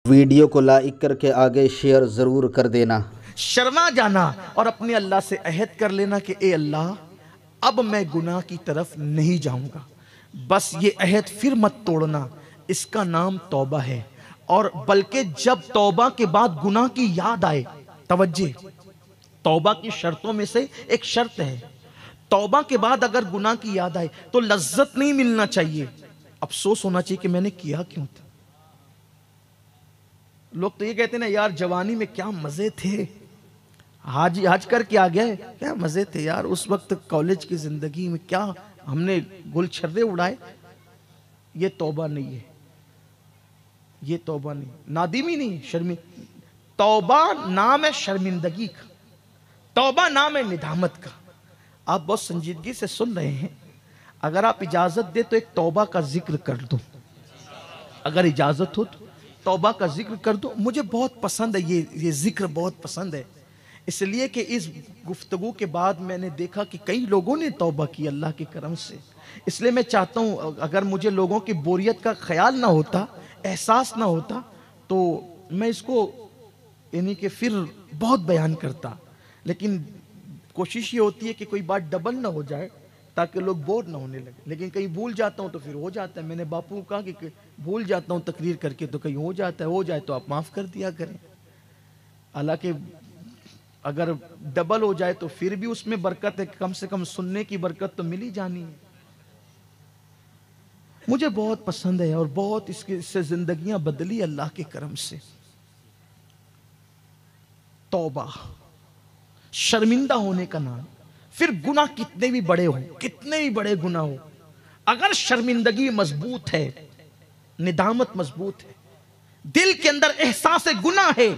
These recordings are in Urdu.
ویڈیو کو لائک کر کے آگے شیئر ضرور کر دینا۔ شرما جانا اور اپنے اللہ سے عہد کر لینا کہ اے اللہ اب میں گناہ کی طرف نہیں جاؤں گا، بس یہ عہد پھر مت توڑنا، اس کا نام توبہ ہے۔ اور بلکہ جب توبہ کے بعد گناہ کی یاد آئے، توجہ، توبہ کی شرطوں میں سے ایک شرط ہے، توبہ کے بعد اگر گناہ کی یاد آئے تو لذت نہیں ملنا چاہیے، افسوس ہونا چاہیے کہ میں نے کیا کیوں تھا۔ لوگ تو یہ کہتے ہیں نا یار جوانی میں کیا مزے تھے، حج کر کے آ گئے، کیا مزے تھے یار اس وقت کالج کی زندگی میں، کیا ہم نے گل چھرے اڑائے۔ یہ توبہ نہیں ہے، یہ توبہ نہیں، نادمی نہیں، توبہ نام ہے شرمندگی کا، توبہ نام ہے ندامت کا۔ آپ بہت سنجیدگی سے سن رہے ہیں، اگر آپ اجازت دے تو ایک توبہ کا ذکر کر دو، اگر اجازت ہو تو توبہ کا ذکر کر دو۔ مجھے بہت پسند ہے یہ ذکر، بہت پسند ہے، اس لیے کہ اس گفتگو کے بعد میں نے دیکھا کہ کئی لوگوں نے توبہ کی اللہ کے کرم سے، اس لیے میں چاہتا ہوں اگر مجھے لوگوں کی بوریت کا خیال نہ ہوتا، احساس نہ ہوتا، تو میں اس کو یعنی کہ پھر بہت بیان کرتا، لیکن کوشش یہ ہوتی ہے کہ کوئی بات ڈبل نہ ہو جائے تاکہ لوگ بور نہ ہونے لگے، لیکن کہیں بھول جاتا ہوں تو پھر ہو جاتا ہے۔ میں نے باپو کو کہا کہ بھول جاتا ہوں تقریر کر کے تو کہیں ہو جاتا ہے، ہو جائے تو آپ معاف کر دیا کریں، حالانکہ اگر ڈبل ہو جائے تو پھر بھی اس میں برکت ہے، کم سے کم سننے کی برکت تو ملی جانی ہے۔ مجھے بہت پسند ہے اور بہت اس سے زندگیاں بدلی اللہ کے کرم سے۔ توبہ شرمندہ ہونے کا نام، پھر گناہ کتنے بھی بڑے ہو، کتنے بھی بڑے گناہ ہو، اگر شرمندگی مضبوط ہے، ندامت مضبوط ہے، دل کے اندر احساس گناہ ہے،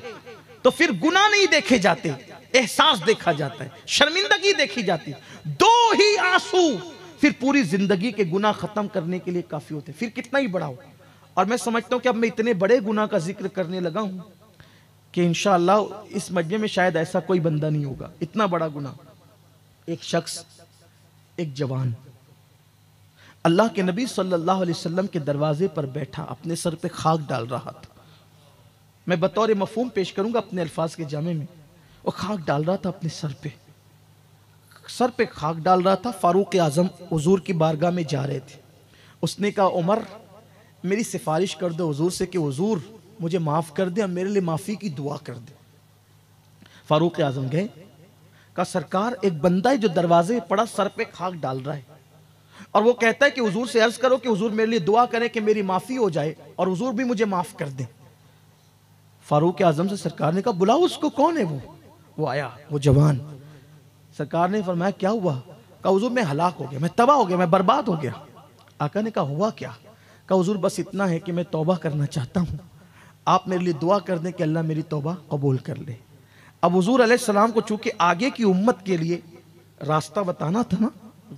تو پھر گناہ نہیں دیکھے جاتے، احساس دیکھا جاتا ہے، شرمندگی دیکھی جاتی، دو ہی آنسو پھر پوری زندگی کے گناہ ختم کرنے کے لیے کافی ہوتے، پھر کتنا ہی بڑا ہو۔ اور میں سمجھتا ہوں کہ اب میں اتنے بڑے گناہ کا ذکر کرنے لگا ہوں کہ انشاءاللہ اس مجمع میں شاید ایسا کوئی بندہ نہیں ہوگا، اتنا بڑا گناہ۔ ایک شخص، ایک جوان اللہ کے نبی صلی اللہ علیہ وسلم کے دروازے پر بیٹھا، اپنے سر پہ خاک ڈال رہا تھا، میں بطور مفہوم پیش کروں گا اپنے الفاظ کے جامع میں، وہ خاک ڈال رہا تھا اپنے سر پہ خاک ڈال رہا تھا۔ فاروق اعظم حضور کی بارگاہ میں جا رہے تھے، اس نے کہا عمر میری سفارش کر دو حضور سے کہ حضور مجھے معاف کر دیں اور میرے لیے معافی کی دعا کر دیں۔ فاروق اعظم گئے، کہا سرکار ایک بندہ ہے جو دروازے پڑا سر پہ خاک ڈال رہا ہے اور وہ کہتا ہے کہ حضور سے عرض کرو کہ حضور میرے لیے دعا کریں کہ میری معافی ہو جائے اور حضور بھی مجھے معاف کر دیں۔ فاروق اعظم سے سرکار نے کہا بلاؤ اس کو، کون ہے وہ آیا، وہ جوان۔ سرکار نے فرمایا کیا ہوا؟ کہا حضور میں ہلاک ہو گیا، میں تباہ ہو گیا، میں برباد ہو گیا۔ آقا نے کہا ہوا کیا؟ کہا حضور بس اتنا ہے کہ میں توبہ کرنا چاہتا ہوں، آپ میرے لیے دعا کر دیں کہ اللہ میری توبہ قبول کر لے۔ اب حضور علیہ السلام کو چونکہ آگے کی امت کے لیے راستہ بتانا تھا نا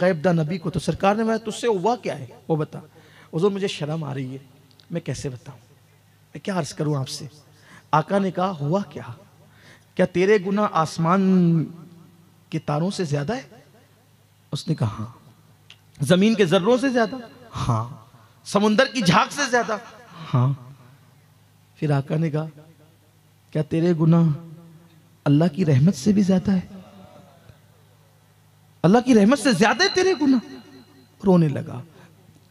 غیب دہ نبی کو، تو سرکار نے تجھ سے ہوا کیا ہے وہ بتا۔ حضور مجھے شرم آ رہی ہے، میں کیسے بتاؤں، میں کیا عرض کروں آپ سے؟ آقا نے کہا ہوا کیا تیرے گناہ آسمان کے تاروں سے زیادہ ہے؟ اس نے کہا ہاں۔ زمین کے ذروں سے زیادہ؟ ہاں۔ سمندر کی جھاگ سے زیادہ؟ ہاں۔ پھر آقا نے کہا کیا تیرے گناہ اللہ کی رحمت سے بھی زیادہ ہے؟ اللہ کی رحمت سے زیادہ ہے تیرے گناہ؟ رونے لگا۔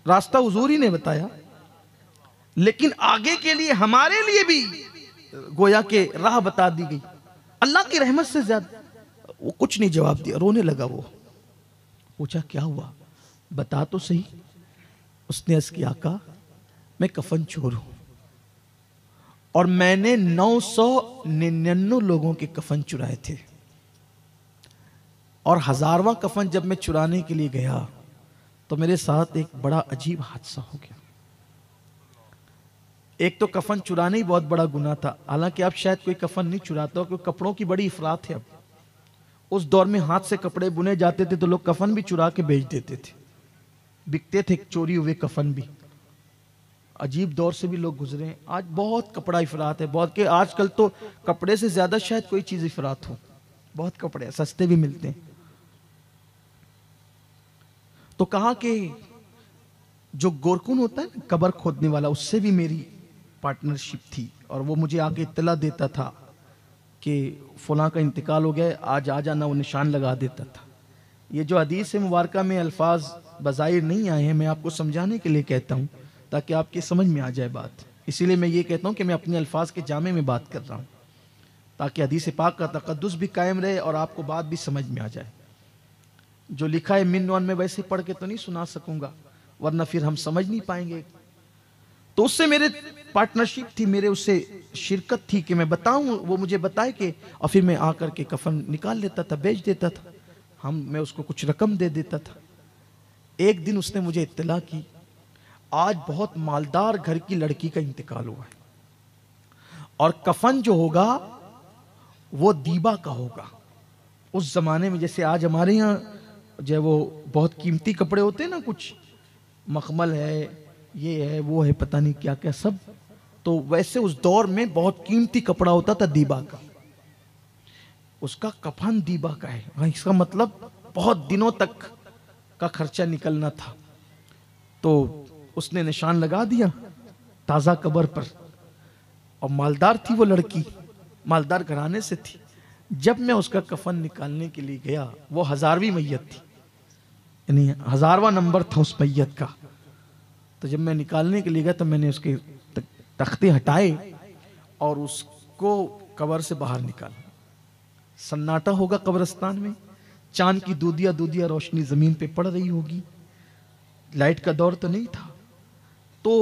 راستہ حضور ہی نے بتایا، لیکن آگے کے لیے ہمارے لیے بھی گویا کہ راہ بتا دی گئی، اللہ کی رحمت سے زیادہ۔ وہ کچھ نہیں جواب دیا، رونے لگا۔ وہ پوچھا کیا ہوا، بتا تو صحیح۔ اس نے عرض کیا آقا میں کفن چور ہوں اور میں نے 999 لوگوں کے کفن چرائے تھے، اور 1000واں کفن جب میں چرانے کے لیے گیا تو میرے ساتھ ایک بڑا عجیب حادثہ ہو گیا۔ ایک تو کفن چرانے ہی بہت بڑا گناہ تھا، حالانکہ اب شاید کوئی کفن نہیں چراتا ہو کیونکہ کپڑوں کی بڑی افراط ہے۔ اب اس دور میں ہاتھ سے کپڑے بنے جاتے تھے تو لوگ کفن بھی چرا کے بیچ دیتے تھے، بکتے تھے چوری ہوئے کفن بھی۔ عجیب دور سے بھی لوگ گزرے ہیں، آج بہت کپڑا افراط ہے، بہت کہ آج کل تو کپڑے سے زیادہ شاید کوئی چیز افراط ہو، بہت کپڑے سستے بھی ملتے ہیں۔ تو کہا کہ جو گورکن ہوتا ہے قبر کھودنے والا، اس سے بھی میری پارٹنرشپ تھی اور وہ مجھے آ کے اطلاع دیتا تھا کہ فلاں کا انتقال ہو گیا ہے، آج آ جانا، وہ نشان لگا دیتا تھا۔ یہ جو حدیث مبارکہ میں الفاظ بظاہر نہیں آئے ہیں، میں آپ کو سمجھانے کے لیے کہتا ہوں تاکہ آپ کی سمجھ میں آ جائے بات۔ اسی لیے میں یہ کہتا ہوں کہ میں اپنے الفاظ کے جامع میں بات کر رہا ہوں تاکہ حدیث پاک کا تقدس بھی قائم رہے اور آپ کو بات بھی سمجھ میں آ جائے۔ جو لکھا ہے من ون میں ویسے پڑھ کے تو نہیں سنا سکوں گا، ورنہ پھر ہم سمجھ نہیں پائیں گے۔ تو اس سے میرے پارٹنرشپ تھی، میرے اس سے شرکت تھی کہ میں بتاؤں، وہ مجھے بتائے کہ، اور پھر میں آ کر کے کفن نکال لیتا تھا، بیچ دیتا تھا، میں اس کو کچھ رقم دے دیتا تھا۔ ایک دن اس نے مجھے اطلاع کی آج بہت مالدار گھر کی لڑکی کا انتقال ہوا ہے اور کفن جو ہوگا وہ دیبا کا ہوگا۔ اس زمانے میں جیسے آج ہمارے یہاں جو ہے وہ بہت قیمتی کپڑے ہوتے ہیں نا، کچھ مخمل ہے، یہ ہے، وہ ہے، پتہ نہیں کیا کیا سب، تو ویسے اس دور میں بہت قیمتی کپڑا ہوتا تھا دیبا کا۔ اس کا کفن دیبا کا ہے، اس کا مطلب بہت دنوں تک کا خرچہ نکلنا تھا۔ تو اس نے نشان لگا دیا تازہ قبر پر، اور مالدار تھی وہ لڑکی، مالدار گھرانے سے تھی۔ جب میں اس کا کفن نکالنے کے لیے گیا، وہ 1000ویں میت تھی، یعنی 1000واں نمبر تھا اس میت کا۔ تو جب میں نکالنے کے لیے گیا تو میں نے اس کے تختے ہٹائے اور اس کو قبر سے باہر نکالا۔ سناٹا ہوگا قبرستان میں، چاند کی دودیا دودیا روشنی زمین پہ پڑ رہی ہوگی، لائٹ کا دور تو نہیں تھا۔ تو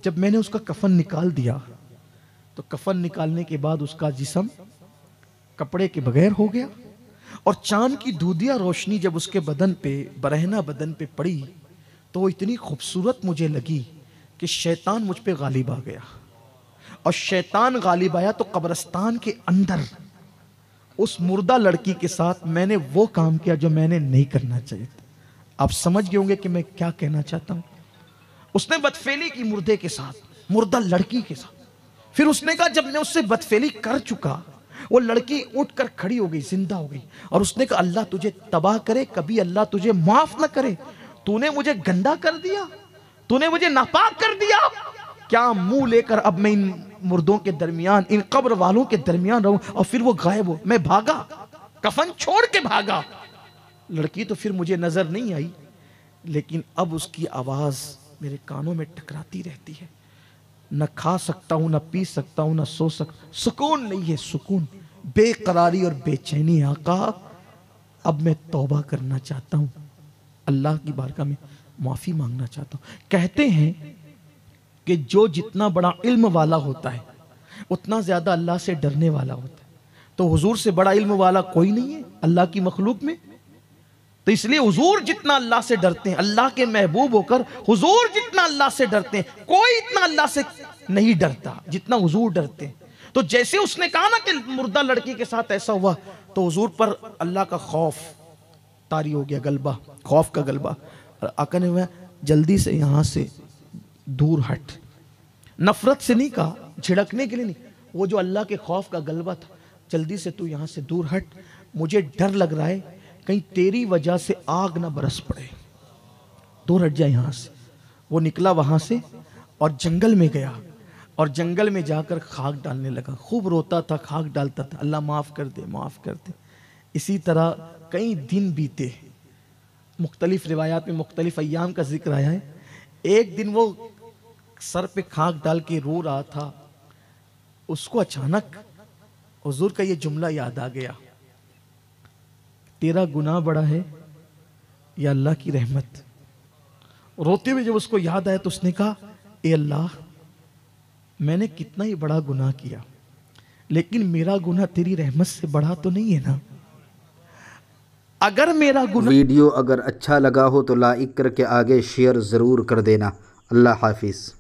جب میں نے اس کا کفن نکال دیا تو کفن نکالنے کے بعد اس کا جسم کپڑے کے بغیر ہو گیا، اور چاند کی دودیا روشنی جب اس کے بدن پہ، برہنہ بدن پہ پڑی تو وہ اتنی خوبصورت مجھے لگی کہ شیطان مجھ پہ غالب آ گیا، اور شیطان غالب آیا تو قبرستان کے اندر اس مردہ لڑکی کے ساتھ میں نے وہ کام کیا جو میں نے نہیں کرنا چاہیے تھا۔ آپ سمجھ گئے ہوں گے کہ میں کیا کہنا چاہتا ہوں۔ اس نے بدفعلی کی مردے کے ساتھ، مردہ لڑکی کے ساتھ۔ پھر اس نے کہا جب میں اس سے بدفعلی کر چکا، وہ لڑکی اٹھ کر کھڑی ہو گئی، زندہ ہو گئی، اور اس نے کہا اللہ تجھے تباہ کرے، کبھی اللہ تجھے معاف نہ کرے، تو نے مجھے گندا کر دیا، تو نے مجھے ناپاک کر دیا، کیا منہ لے کر اب میں ان مردوں کے درمیان، ان قبر والوں کے درمیان رہوں؟ اور پھر وہ غائب ہو، میں بھاگا، کفن چھوڑ کے بھاگا۔ لڑکی تو پھر مجھے نظر نہیں آئی، لیکن اب اس کی آواز میرے کانوں میں ٹکراتی رہتی ہے۔ نہ کھا سکتا ہوں، نہ پی سکتا ہوں، نہ سو سکتا، سکون نہیں ہے، سکون، بے قراری اور بے چینی۔ آقا اب میں توبہ کرنا چاہتا ہوں، اللہ کی بارگاہ میں معافی مانگنا چاہتا ہوں۔ کہتے ہیں کہ جو جتنا بڑا علم والا ہوتا ہے اتنا زیادہ اللہ سے ڈرنے والا ہوتا ہے۔ تو حضور سے بڑا علم والا کوئی نہیں ہے اللہ کی مخلوق میں، تو اس لیے حضور جتنا اللہ سے ڈرتے ہیں، اللہ کے محبوب ہو کر حضور جتنا اللہ سے ڈرتے ہیں، کوئی اتنا اللہ سے نہیں ڈرتا جتنا حضور ڈرتے ہیں۔ تو جیسے اس نے کہا نا کہ مردہ لڑکی کے ساتھ ایسا ہوا، تو حضور پر اللہ کا خوف طاری ہو گیا، غلبہ، خوف کا غلبہ۔ آقا نے ہوا جلدی سے یہاں سے دور ہٹ، نفرت سے نہیں کہا، جھڑکنے کے لیے نہیں، وہ جو اللہ کے خوف کا غلبہ تھا، جلدی سے تو یہاں سے دور ہٹ، مجھے ڈر لگ رہا ہے کہیں تیری وجہ سے آگ نہ برس پڑے، دور ہٹ جائے یہاں سے۔ وہ نکلا وہاں سے اور جنگل میں گیا، اور جنگل میں جا کر خاک ڈالنے لگا، خوب روتا تھا، خاک ڈالتا تھا، اللہ معاف کر دے، معاف کر دے۔ اسی طرح کئی دن بیتے، مختلف روایات میں مختلف ایام کا ذکر آیا ہے۔ ایک دن وہ سر پہ خاک ڈال کے رو رہا تھا، اس کو اچانک حضور کا یہ جملہ یاد آ گیا، تیرا گناہ بڑا ہے یا اللہ کی رحمت؟ روتے ہوئے جب اس کو یاد آیا تو اس نے کہا اے اللہ، میں نے کتنا ہی بڑا گناہ کیا، لیکن میرا گناہ تیری رحمت سے بڑا تو نہیں ہے نا؟ اگر میرا گناہ، ویڈیو اگر اچھا لگا ہو تو لائک کر کے آگے شیئر ضرور کر دینا۔ اللہ حافظ۔